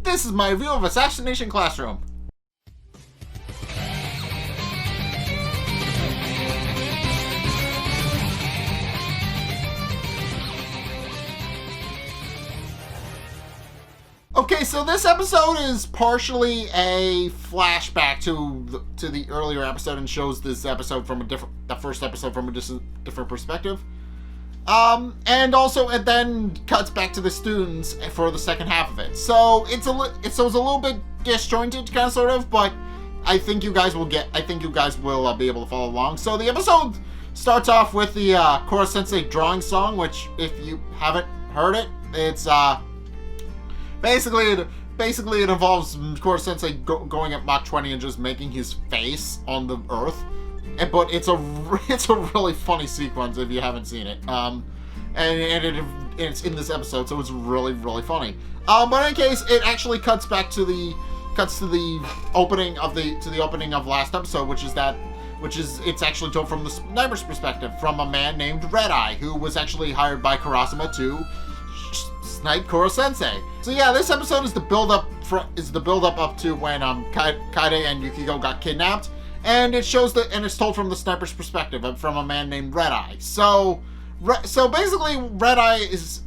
this is my review of Assassination Classroom. Okay, so this episode is partially a flashback to the earlier episode and shows this episode from the first episode from a different perspective. And also it then cuts back to the students for the second half of it. So it's a little bit disjointed, kind of sort of, but I think you guys will be able to follow along. So the episode starts off with the Korosensei drawing song, which if you haven't heard it, it's basically it involves Korosensei going at Mach 20 and just making his face on the earth. But it's a really funny sequence if you haven't seen it. And it's in this episode, so it's really, really funny. But in any case, it actually cuts to the opening of last episode, it's actually told from the sniper's perspective, from a man named Red Eye, who was actually hired by Karasuma to snipe Korosensei. So yeah, this episode is the build up up to when Kaede and Yukiko got kidnapped. And it's told from the sniper's perspective, from a man named Red Eye. So basically, Red Eye is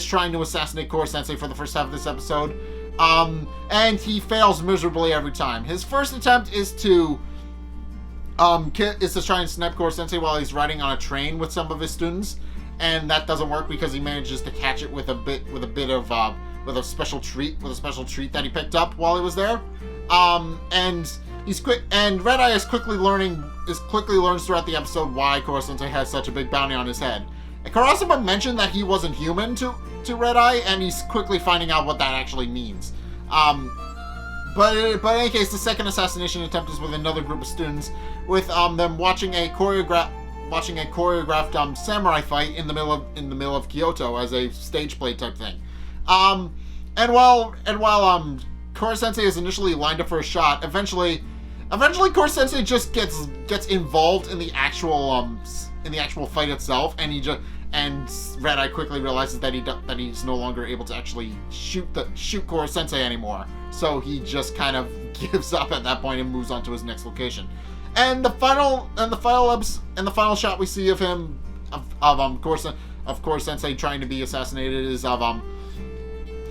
trying to assassinate Korosensei for the first half of this episode, and he fails miserably every time. His first attempt is to try and snipe Korosensei while he's riding on a train with some of his students, and that doesn't work because he manages to catch it with a special treat that he picked up while he was there, and Red Eye quickly learns throughout the episode why Korosensei has such a big bounty on his head. And Karasuma mentioned that he wasn't human to Red Eye, and he's quickly finding out what that actually means. But in any case, the second assassination attempt is with another group of students, with them watching a choreographed samurai fight in the middle of Kyoto as a stage play type thing. And while Korosensei is initially lined up for a shot, eventually Korosensei just gets involved in the actual fight itself, and Red Eye quickly realizes that he's no longer able to actually shoot Korosensei anymore. So he just kind of gives up at that point and moves on to his next location. And the final shot we see of him of Korosensei trying to be assassinated is of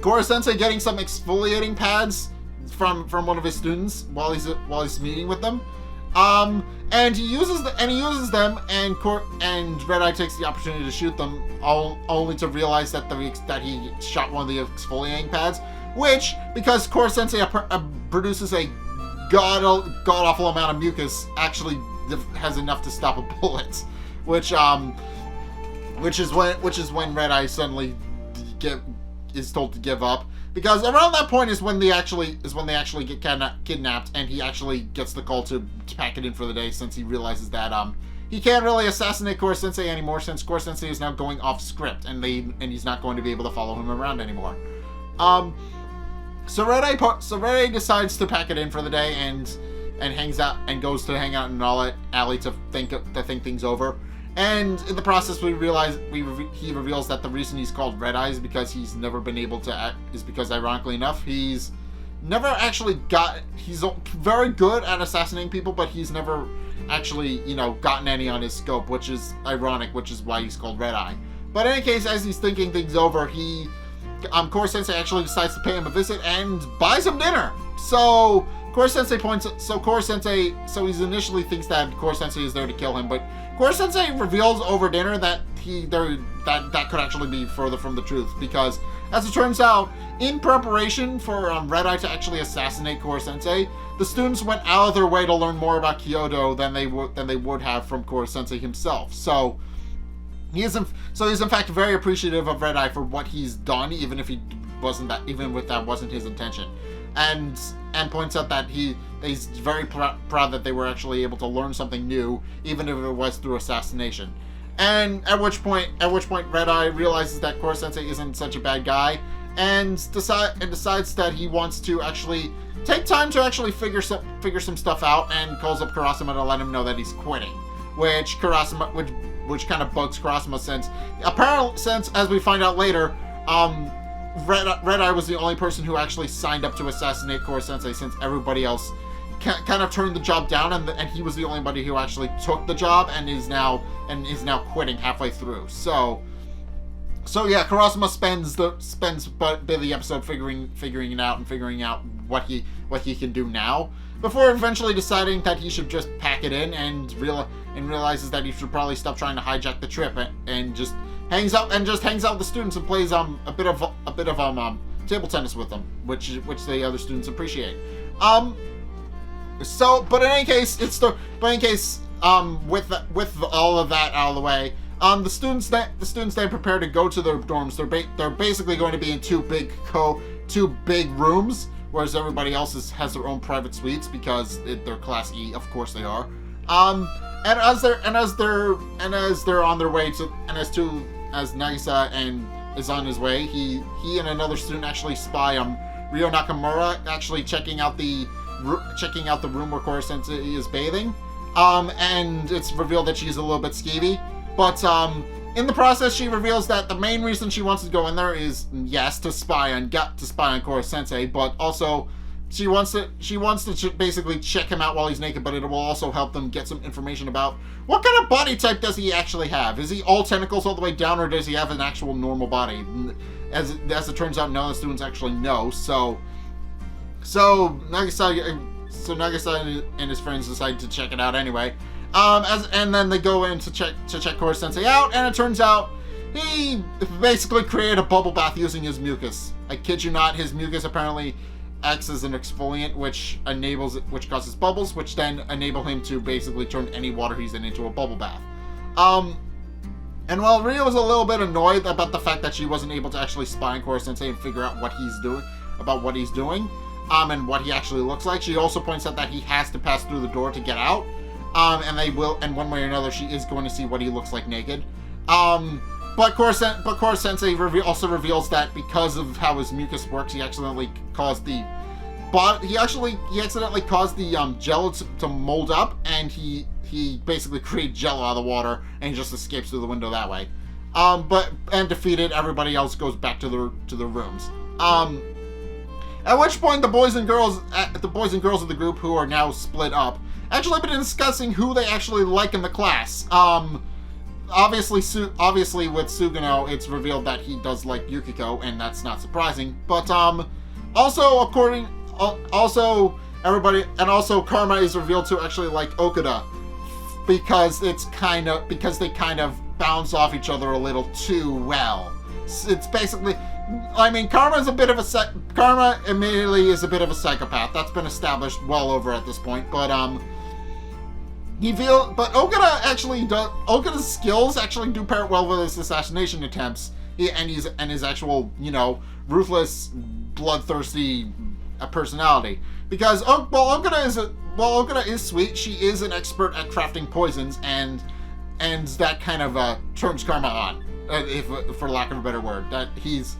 Korosensei getting some exfoliating pads from one of his students while he's meeting with them, and he uses them, and Red Eye takes the opportunity to shoot them, only to realize that he shot one of the exfoliating pads, which, because Korosensei produces a god awful amount of mucus, actually has enough to stop a bullet, which is when Red Eye suddenly is told to give up, because around that point is when they actually get kidnapped, and he actually gets the call to pack it in for the day, since he realizes that he can't really assassinate Korosensei anymore, since Korosensei is now going off script, and he's not going to be able to follow him around anymore. So Red Eye decides to pack it in for the day and hangs out and goes to hang out in an alley to think things over. And in the process, he reveals that the reason he's called Red Eye is because he's never been able to act, is because, ironically enough, he's never actually he's very good at assassinating people, but he's never actually, gotten any on his scope, which is ironic, which is why he's called Red Eye. But in any case, as he's thinking things over, Korosensei actually decides to pay him a visit and buys him dinner. So he initially thinks that Korosensei is there to kill him, but Korosensei reveals over dinner that that could actually be further from the truth, because, as it turns out, in preparation for Red Eye to actually assassinate Korosensei, the students went out of their way to learn more about Kyoto than they would have from Korosensei himself. So he's in fact very appreciative of Red Eye for what he's done, even if that wasn't his intention, and points out that he's very proud that they were actually able to learn something new, even if it was through assassination. And at which point Red Eye realizes that Korosensei isn't such a bad guy, and decides that he wants to actually take time to actually figure some stuff out, and calls up Karasuma to let him know that he's quitting, which kind of bugs Karasuma, since as we find out later, Red Eye was the only person who actually signed up to assassinate Korosensei, since everybody else kind of turned the job down, and he was the only one who actually took the job and is now quitting halfway through. So yeah, Karasuma spends a bit of the episode figuring it out and figuring out what he can do now, before eventually deciding that he should just pack it in and realizes that he should probably stop trying to hijack the trip and just hangs out with the students and plays a bit of table tennis with them, which the other students appreciate. But in any case, with all of that out of the way, the students then prepare to go to their dorms. They're basically going to be in two big rooms, whereas everybody else has their own private suites because they're Class E, of course they are. And as they're on their way as Nagisa is on his way, he and another student actually spy Ryo Nakamura actually checking out the room where Korosensei is bathing. And it's revealed that she's a little bit skeevy, but in the process she reveals that the main reason she wants to go in there is, yes, to spy on Korosensei, but also she wants to basically check him out while he's naked, but it will also help them get some information about what kind of body type does he actually have. Is he all tentacles all the way down, or does he have an actual normal body? As it turns out, none of the students actually know. So Nagisa and his friends decide to check it out anyway. And then they go in to check Korosensei out, and it turns out he basically created a bubble bath using his mucus. I kid you not, his mucus apparently acts as an exfoliant, which causes bubbles, which then enable him to basically turn any water he's in into a bubble bath. And while Ryo was a little bit annoyed about the fact that she wasn't able to actually spy on Korosensei and figure out what he's doing, and what he actually looks like, she also points out that he has to pass through the door to get out. And one way or another, she is going to see what he looks like naked. But Korosensei also reveals that because of how his mucus works, he accidentally caused the jello to mold up, and he basically created jello out of the water, and he just escapes through the window that way. And defeated, everybody else goes back to their rooms. At which point the boys and girls of the group, who are now split up, actually been discussing who they actually like in the class. Obviously with Sugino, it's revealed that he does like Yukiko, and that's not surprising. But also Karma is revealed to actually like Okuda, because they kind of bounce off each other a little too well. It's basically, I mean, Karma immediately is a bit of a psychopath. That's been established well over at this point. But Okuda's skills actually do pair well with his assassination attempts. And his actual, ruthless, bloodthirsty personality. Because Okuda is sweet, she is an expert at crafting poisons, and that kind of turns Karma on. For lack of a better word, that he's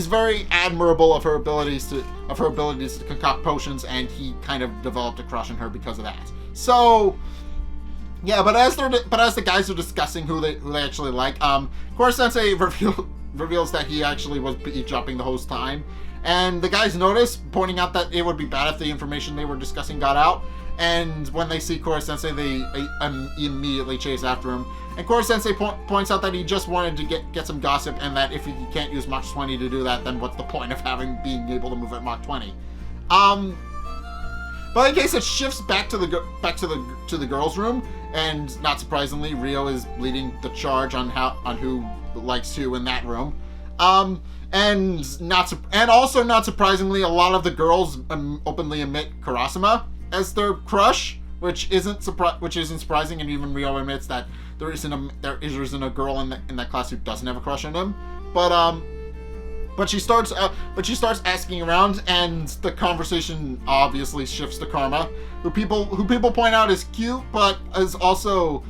very admirable of her abilities to concoct potions, and he kind of developed a crush on her because of that. So, yeah, but as the guys are discussing who they actually like, Korosensei reveals that he actually was eavesdropping the whole time, and the guys notice, pointing out that it would be bad if the information they were discussing got out. And when they see Korosensei, they immediately chase after him. And Korosensei points out that he just wanted to get some gossip, and that if he can't use Mach 20 to do that, then what's the point of being able to move at Mach 20? But in case it shifts back to the girls' room, and not surprisingly, Ryo is leading the charge on who likes who in that room. And also not surprisingly, a lot of the girls openly admit Karasuma as their crush, which isn't surprising, and even Ryo admits that there isn't a girl in that class who doesn't have a crush on him. But she starts asking around, and the conversation obviously shifts to Karma, who people point out is cute, but is also,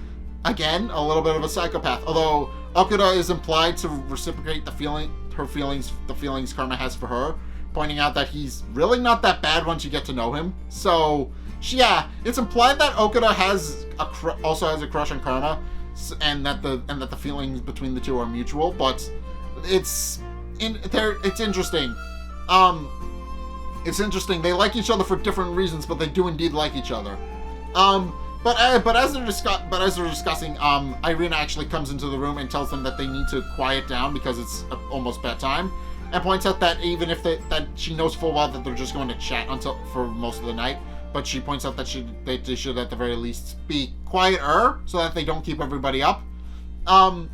again, a little bit of a psychopath. Although Okuda is implied to reciprocate the feelings Karma has for her, pointing out that he's really not that bad once you get to know him. So, yeah, it's implied that Okuda also has a crush on Karma, and that the feelings between the two are mutual. But it's it's interesting. It's interesting. They like each other for different reasons, but they do indeed like each other. But as they're discussing, Irina actually comes into the room and tells them that they need to quiet down because it's almost bedtime, and points out that even if that she knows full well that they're just going to chat for most of the night, but she points out that they should at the very least be quieter so that they don't keep everybody up. But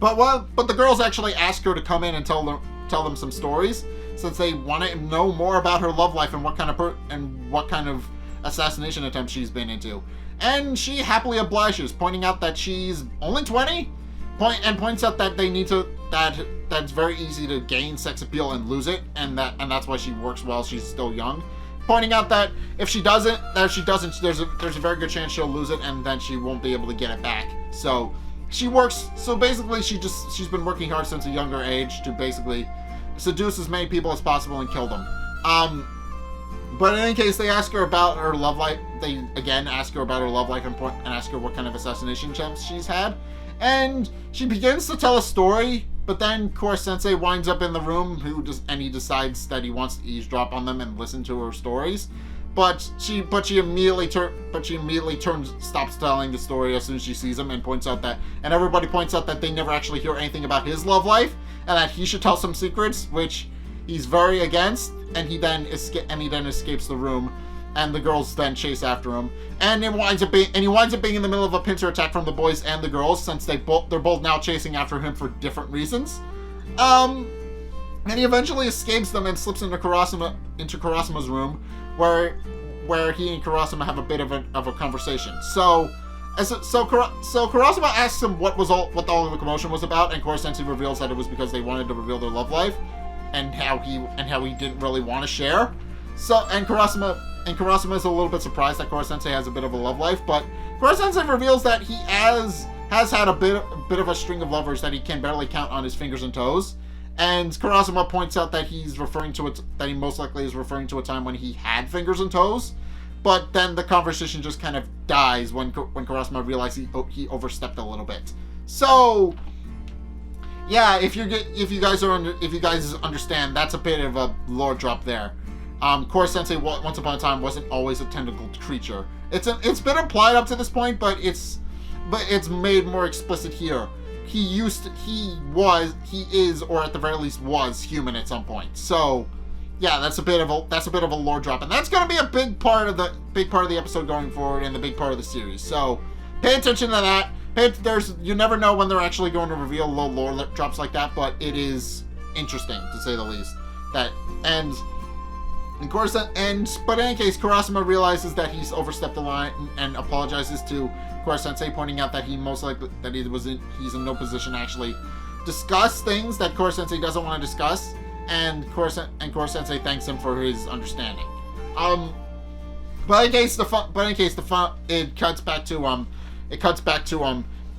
the girls actually ask her to come in and tell them some stories, since they want to know more about her love life and what kind of assassination attempt she's been into. And she happily obliges, pointing out that she's only 20, and points out that that's very easy to gain sex appeal and lose it, and that's why she works while she's still young. Pointing out that if she doesn't, there's a very good chance she'll lose it, and then she won't be able to get it back. So she works. So basically, she's been working hard since a younger age to basically seduce as many people as possible and kill them. But in any case, they ask her about her love life. They again ask her about her love life and ask her what kind of assassination attempts she's had. And she begins to tell a story, but then Korosensei winds up in the room, and he decides that he wants to eavesdrop on them and listen to her stories. But she immediately stops telling the story as soon as she sees him, and everybody points out that they never actually hear anything about his love life, and that he should tell some secrets, which he's very against. And he then escapes the room, and the girls then chase after him, and he winds up being in the middle of a pincer attack from the boys and the girls, since they're both now chasing after him for different reasons. And he eventually escapes them and slips into Karasuma's room, where he and Karasuma have a bit of a conversation. So Karasuma asks him what all the commotion was about, and Korosensei reveals that it was because they wanted to reveal their love life, and how he didn't really want to share. So and Karasuma is a little bit surprised that Korosensei has a bit of a love life, but Korosensei reveals that he has had a bit of a string of lovers that he can barely count on his fingers and toes. And Karasuma points out that he most likely is referring to a time when he had fingers and toes. But then the conversation just kind of dies when Karasuma realizes he overstepped a little bit. So yeah, if you guys understand, that's a bit of a lore drop there. Korosensei once upon a time wasn't always a tentacled creature. It's been implied up to this point, but it's made more explicit here. He is, or at the very least was, human at some point. So yeah, that's a bit of a lore drop, and that's going to be a big part of the episode going forward, and the big part of the series. So pay attention to that. You never know when they're actually going to reveal little lore drops like that, but it is interesting to say the least. But in any case, Karasuma realizes that he's overstepped the line and apologizes to Korosensei, pointing out that he's in no position to actually discuss things that Korosensei doesn't want to discuss, and Korosensei thanks him for his understanding. But in case it cuts back to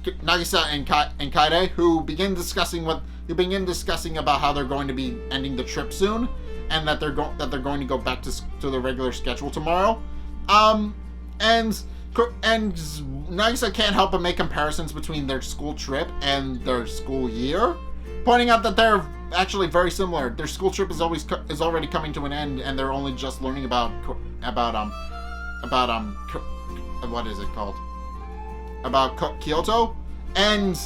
Nagisa and Kaede, who begin discussing about how they're going to be ending the trip soon, and that they're going to go back to the regular schedule tomorrow. And Nagisa can't help but make comparisons between their school trip and their school year, pointing out that they're actually very similar. Their school trip is already coming to an end, and they're only just learning about what is it called? About Kyoto, and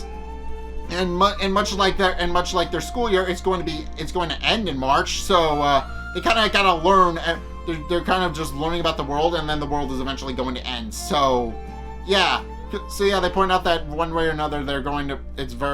much like their school year, it's going to end in March. So they kind of gotta learn. They're kind of just learning about the world, and then the world is eventually going to end. So yeah, they point out that one way or another there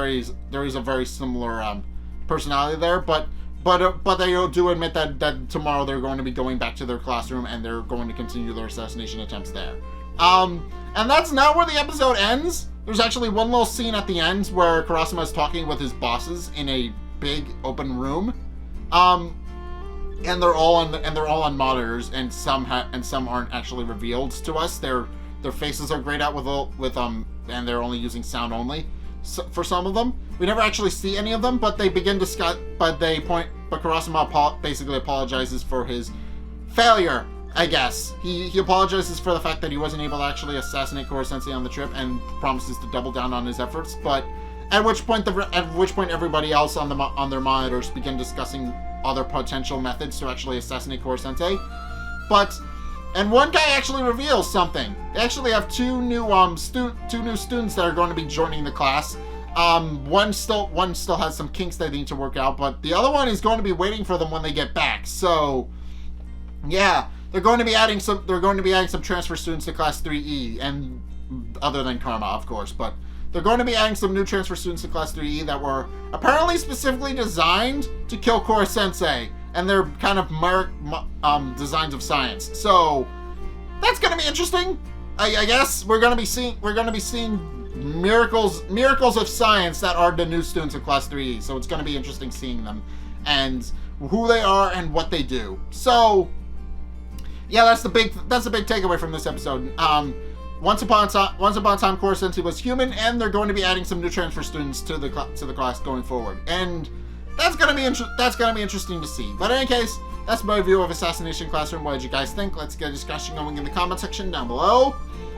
is a very similar personality there, but they do admit that tomorrow they're going to be going back to their classroom, and they're going to continue their assassination attempts there. And that's not where the episode ends. There's actually one little scene at the end where Karasuma is talking with his bosses in a big open room, and they're all on monitors, and some aren't actually revealed to us. Their faces are grayed out and they're only using sound only. So, for some of them, we never actually see any of them, but they begin discuss. But Karasuma basically apologizes for his failure. I guess. He apologizes for the fact that he wasn't able to actually assassinate Korosensei on the trip, and promises to double down on his efforts, but At which point everybody else on their monitors begin discussing other potential methods to actually assassinate Korosensei. And one guy actually reveals something. They actually have two new students that are going to be joining the class. One still has some kinks they need to work out, but the other one is going to be waiting for them when they get back. So, yeah, they're going to be adding some transfer students to class 3E, and other than Karma, of course, but they're going to be adding some new transfer students to class 3E that were apparently specifically designed to kill Korosensei, and they're kind of designs of science. So that's going to be interesting. I guess we're going to be seeing miracles of science that are the new students of class 3E. So it's going to be interesting seeing them and who they are and what they do. So yeah, that's the big takeaway from this episode. Once upon a time, Korosensei was human, and they're going to be adding some new transfer students to the class going forward, and that's gonna be interesting to see. But in any case, that's my view of Assassination Classroom. What did you guys think? Let's get a discussion going in the comment section down below,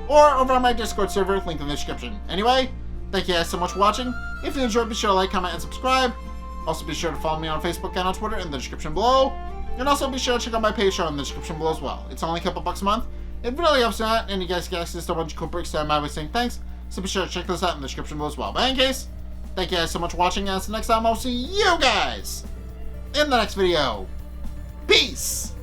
or over on my Discord server, link in the description. Anyway, thank you guys so much for watching. If you enjoyed, be sure to like, comment, and subscribe. Also, be sure to follow me on Facebook and on Twitter in the description below, and also be sure to check out my Patreon in the description below as well. It's only a couple bucks a month. It really helps me out, and you guys get access to a bunch of cool perks that I'm always saying thanks, so be sure to check those out in the description below as well. But in any case, thank you guys so much for watching, and until next time, I'll see you guys in the next video. Peace!